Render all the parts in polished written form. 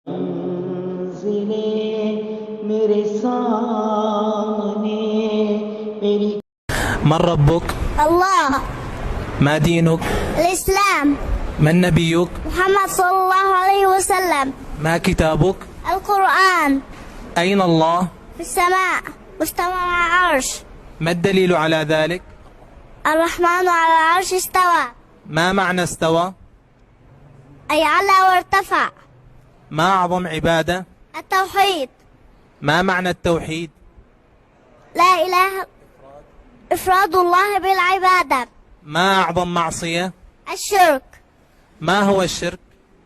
मंजिले मेरे सामने मेरी। من ربك؟ الله. ما دينك؟ الإسلام. من نبيك؟ محمد صلى الله عليه وسلم. ما كتابك؟ القرآن. أين الله؟ في السماء مستوى على العرش. ما الدليل على ذلك؟ الرحمن على العرش استوى. ما معنى استوى؟ أي علا وارتفع. ما أعظم عبادة؟ التوحيد. ما معنى التوحيد؟ لا إله إفراد الله بالعبادة. ما أعظم معصية؟ الشرك. ما هو الشرك؟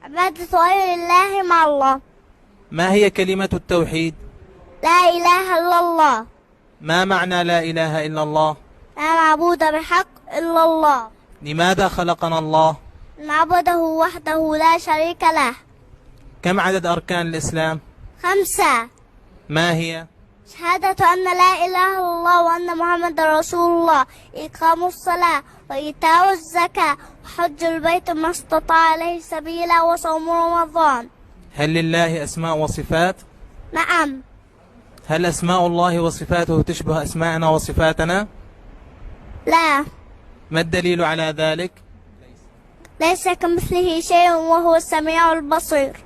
عبادة غير الله مع الله. ما هي كلمة التوحيد؟ لا إله إلا الله. ما معنى لا إله إلا الله؟ لا معبود بحق إلا الله. لماذا خلقنا الله؟ نعبده وحده لا شريك له. كم عدد أركان الإسلام؟ 5. ما هي؟ شهادة أن لا إله إلا الله وأن محمد رسول الله، إقام الصلاة وإيتاء الزكاة وحج البيت ما استطاع إليه سبيلا وصوم رمضان. هل لله أسماء وصفات؟ نعم. هل أسماء الله وصفاته تشبه أسماءنا وصفاتنا؟ لا. ما الدليل على ذلك؟ ليس كمثله شيء وهو السميع البصير.